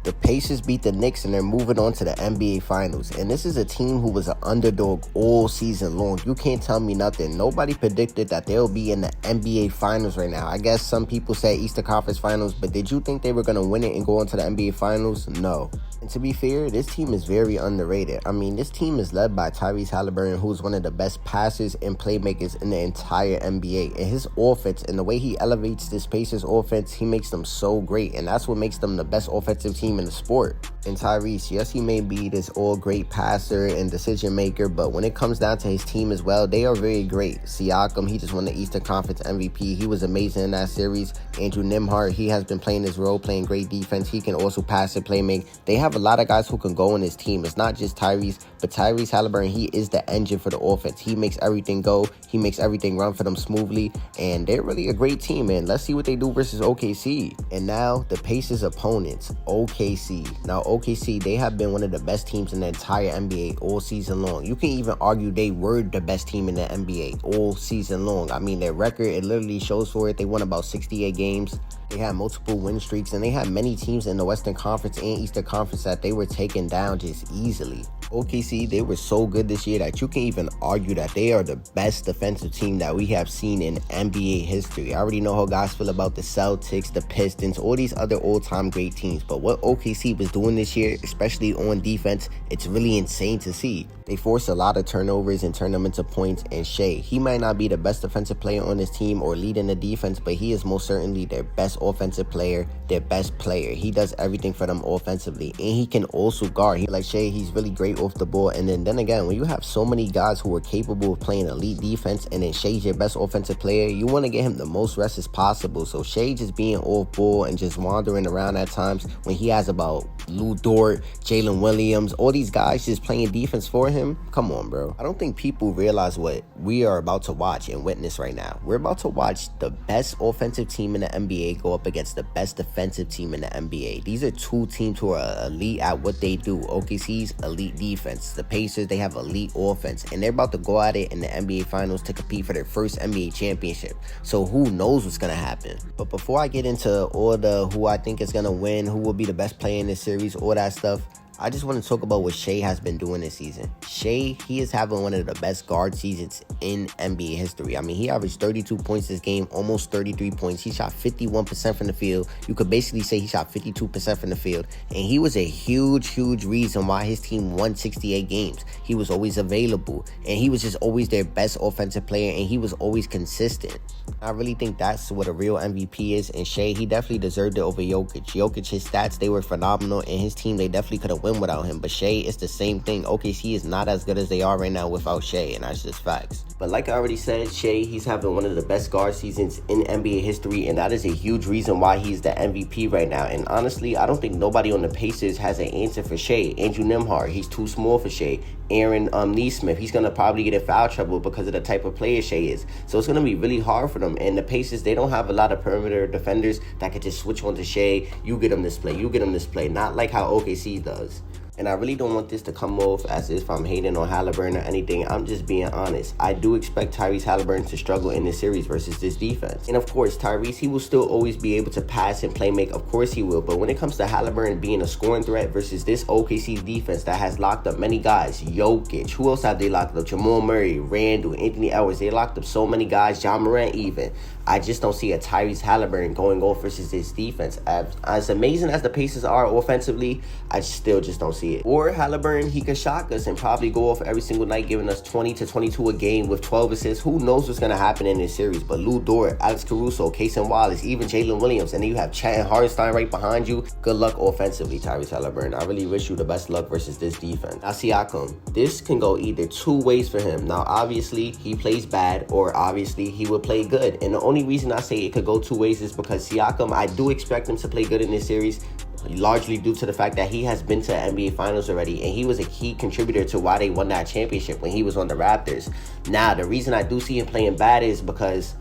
The Pacers beat the Knicks and they're moving on to the NBA Finals. And this is a team who was an underdog all season long. You can't tell me nothing. Nobody predicted that they'll be in the NBA Finals right now. I guess some people said Eastern Conference Finals, but did you think they were going to win it and go on to the NBA Finals? No. And to be fair, this team is very underrated. I mean, this team is led by Tyrese Halliburton, who's one of the best passers and playmakers in the entire NBA. And his offense and the way he elevates this Pacers offense, he makes them so great. And that's what makes them the best offensive team in the sport. And Tyrese, yes, he may be this all-great passer and decision-maker, but when it comes down to his team as well, they are very great. Siakam, he just won the Eastern Conference MVP. He was amazing in that series. Andrew Nembhard, he has been playing his role, playing great defense. He can also pass and play make. They have a lot of guys who can go in his team. It's not just Tyrese, but Tyrese Halliburton, he is the engine for the offense. He makes everything go. He makes everything run for them smoothly, and they're really a great team, man. Let's see what they do versus OKC. And now, the Pacers' opponents, OKC. Now, OKC, they have been one of the best teams in the entire NBA all season long. You can even argue they were the best team in the NBA all season long. I mean, their record, it literally shows for it. They won about 68 games. They had multiple win streaks, and they had many teams in the Western Conference and Eastern Conference that they were taking down just easily. OKC, they were so good this year that you can even argue that they are the best defensive team that we have seen in NBA history. I already know how guys feel about the Celtics, the Pistons, all these other all-time great teams, but what OKC was doing this year, especially on defense, it's really insane to see. They force a lot of turnovers and turn them into points, and Shea, he might not be the best defensive player on this team or leading the defense, but he is most certainly their best offensive player, their best player. He does everything for them offensively, and he can also guard. Like Shea, he's really great off the ball. And then again, when you have so many guys who are capable of playing elite defense, and then Shea's your best offensive player, you want to get him the most rest as possible. So Shea just being off ball and just wandering around at times when he has about Lou Dort, Jalen Williams, all these guys just playing defense for him. Come on, bro. I don't think people realize what we are about to watch and witness right now. We're about to watch the best offensive team in the NBA go up against the best defensive team in the NBA. These are two teams who are elite at what they do. OKC's elite defense. The Pacers, they have elite offense, and they're about to go at it in the NBA Finals to compete for their first NBA championship. So who knows what's going to happen? But before I get into all the who I think is going to win, who will be the best player in this series, all that stuff, I just want to talk about what Shea has been doing this season. Shea, he is having one of the best guard seasons in NBA history. I mean, he averaged 32 points this game, almost 33 points. He shot 51% from the field. You could basically say he shot 52% from the field. And he was a huge reason why his team won 68 games. He was always available, and he was just always their best offensive player, and he was always consistent. I really think that's what a real MVP is, and Shea, he definitely deserved it over Jokic. Jokic, his stats, they were phenomenal, and his team, they definitely could have win without him, but Shea, it's the same thing. OKC is not as good as they are right now without Shea, and that's just facts. But like I already said, Shea, he's having one of the best guard seasons in NBA history, and that is a huge reason why he's the MVP right now. And honestly, I don't think nobody on the Pacers has an answer for Shea. Andrew Nembhard, he's too small for Shea. Aaron Nesmith, he's going to probably get in foul trouble because of the type of player Shea is. So it's going to be really hard for them. And the Pacers, they don't have a lot of perimeter defenders that could just switch on to Shea. You get him this play, you get him this play. Not like how OKC does. And I really don't want this to come off as if I'm hating on Halliburton or anything. I'm just being honest. I do expect Tyrese Halliburton to struggle in this series versus this defense. And of course, Tyrese, he will still always be able to pass and play make. Of course he will. But when it comes to Halliburton being a scoring threat versus this OKC defense that has locked up many guys, Jokic, who else have they locked up? Jamal Murray, Randall, Anthony Edwards. They locked up so many guys, John Morant even. I just don't see a Tyrese Halliburton going off versus this defense. As amazing as the Pacers are offensively, I still just don't see it. Or Halliburton, he could shock us and probably go off every single night, giving us 20 to 22 a game with 12 assists. Who knows what's going to happen in this series? But Lou Dort, Alex Caruso, Cason Wallace, even Jalen Williams, and then you have Chad Hartenstein right behind you. Good luck offensively, Tyrese Halliburton. I really wish you the best luck versus this defense. Now, Siakam, this can go either two ways for him. Now, obviously, he plays bad, or obviously, he will play good. And the only reason I say it could go two ways is because Siakam, I do expect him to play good in this series, largely due to the fact that he has been to the NBA Finals already, and he was a key contributor to why they won that championship when he was on the Raptors. Now, the reason I do see him playing bad is because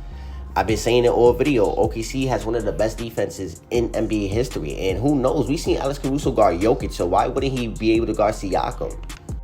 I've been saying it all video. OKC has one of the best defenses in NBA history, and who knows? We've seen Alex Caruso guard Jokic, so why wouldn't he be able to guard Siakam?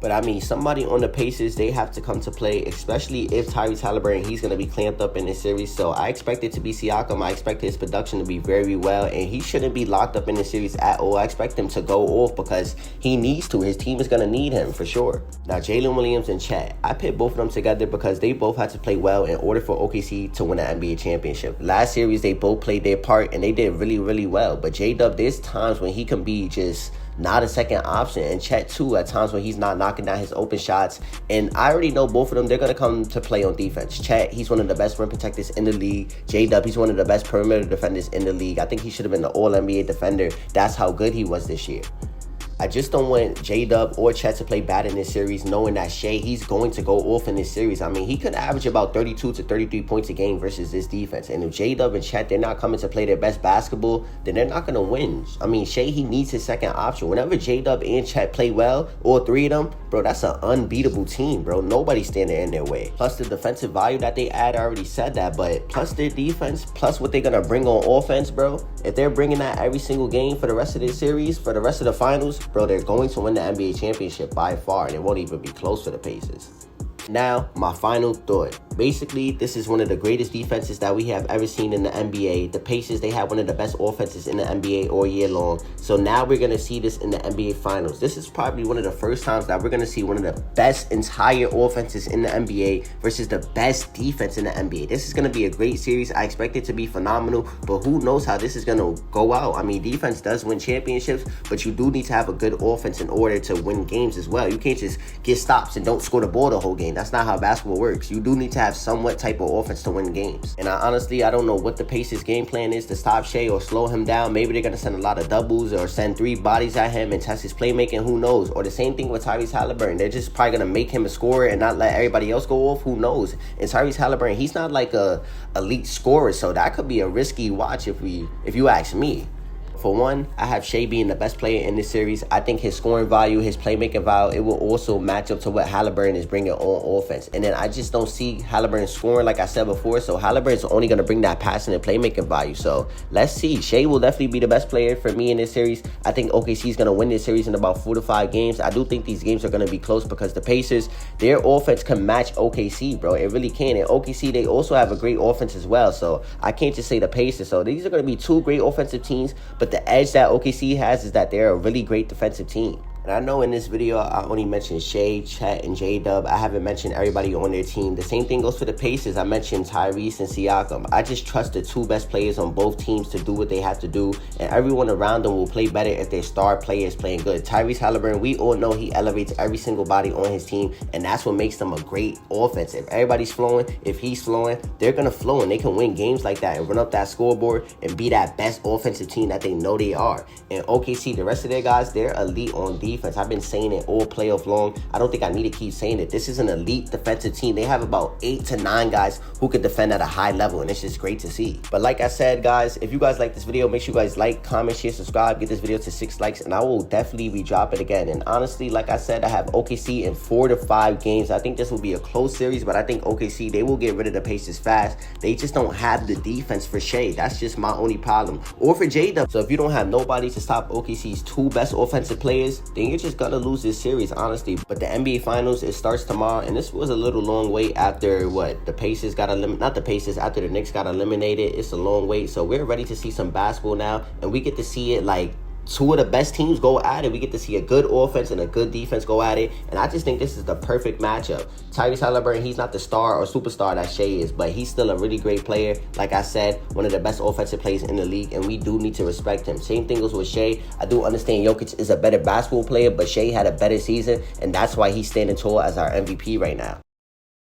But I mean, somebody on the Pacers, they have to come to play, especially if Tyrese Halliburton, he's going to be clamped up in this series. So I expect it to be Siakam. I expect his production to be very well, and he shouldn't be locked up in this series at all. I expect him to go off because he needs to. His team is going to need him for sure. Now, Jalen Williams and Chet, I pit both of them together because they both had to play well in order for OKC to win an NBA championship. Last series, they both played their part, and they did really, really well. But J-Dub, there's times when he can be just not a second option, and Chet too at times when he's not knocking down his open shots. And I already know both of them, they're going to come to play on defense. Chet, he's one of the best rim protectors in the league. J-Dub, he's one of the best perimeter defenders in the league. I think he should have been the All-NBA defender. That's how good he was this year. I just don't want J-Dub or Chet to play bad in this series, knowing that Shea, he's going to go off in this series. I mean, he could average about 32 to 33 points a game versus this defense. And if J-Dub and Chet, they're not coming to play their best basketball, then they're not going to win. I mean, Shea, he needs his second option. Whenever J-Dub and Chet play well, all three of them, bro, that's an unbeatable team, bro. Nobody's standing in their way. Plus the defensive value that they add, I already said that, but plus their defense, plus what they're going to bring on offense, bro. If they're bringing that every single game for the rest of this series, for the rest of the finals, bro, they're going to win the NBA championship by far, and it won't even be close for the Pacers. Now, my final thought. Basically, this is one of the greatest defenses that we have ever seen in the NBA. The Pacers, they have one of the best offenses in the NBA all year long. So now we're going to see this in the NBA Finals. This is probably one of the first times that we're going to see one of the best entire offenses in the NBA versus the best defense in the NBA. This is going to be a great series. I expect it to be phenomenal, but who knows how this is going to go out. I mean, defense does win championships, but you do need to have a good offense in order to win games as well. You can't just get stops and don't score the ball the whole game. That's not how basketball works. You do need to have somewhat type of offense to win games. And I don't know what the Pacers game plan is to stop Shea or slow him down. Maybe they're going to send a lot of doubles or send 3 bodies at him and test his playmaking. Who knows? Or the same thing with Tyrese Halliburton. They're just probably going to make him a scorer and not let everybody else go off. Who knows? And Tyrese Halliburton, he's not like a elite scorer, so that could be a risky watch if you ask me. For one, I have Shea being the best player in this series. I think his scoring value, his playmaking value, it will also match up to what Halliburton is bringing on offense. And then I just don't see Halliburton scoring like I said before. So Halliburton's only going to bring that passing and playmaking value. So let's see. Shea will definitely be the best player for me in this series. I think OKC is going to win this series in about 4 to 5 games. I do think these games are going to be close because the Pacers, their offense can match OKC, bro. It really can. And OKC, they also have a great offense as well. So I can't just say the Pacers. So these are going to be 2 great offensive teams. But the edge that OKC has is that they're a really great defensive team. And I know in this video, I only mentioned Shea, Chet, and J-Dub. I haven't mentioned everybody on their team. The same thing goes for the Pacers. I mentioned Tyrese and Siakam. I just trust the 2 best players on both teams to do what they have to do. And everyone around them will play better if their star player is playing good. Tyrese Halliburton, we all know he elevates every single body on his team. And that's what makes them a great offense. If everybody's flowing, if he's flowing, they're going to flow. And they can win games like that and run up that scoreboard and be that best offensive team that they know they are. And OKC, the rest of their guys, they're elite on defense. I've been saying it all playoff long. I don't think I need to keep saying it. This is an elite defensive team. They have about 8 to 9 guys who can defend at a high level, and it's just great to see. But like I said, guys, if you guys like this video, make sure you guys like, comment, share, subscribe, get this video to 6 likes, and I will definitely re-drop it again. And honestly, like I said, I have OKC in 4 to 5 games. I think this will be a close series, but I think OKC, they will get rid of the Pacers fast. They just don't have the defense for Shea. That's just my only problem. Or for J-Dub. So if you don't have nobody to stop OKC's 2 best offensive players, then you're just gonna lose this series, honestly. But the NBA Finals, it starts tomorrow, and this was a little long wait after the Pacers got eliminated. Not the Pacers, after the Knicks got eliminated. It's a long wait, so we're ready to see some basketball now, and we get to see it like 2 of the best teams go at it. We get to see a good offense and a good defense go at it, and I just think this is the perfect matchup. Tyrese Halliburton, he's not the star or superstar that Shea is, but he's still a really great player. Like I said, one of the best offensive players in the league, and we do need to respect him. Same thing goes with Shea. I do understand Jokic is a better basketball player, but Shea had a better season, and that's why he's standing tall as our MVP right now.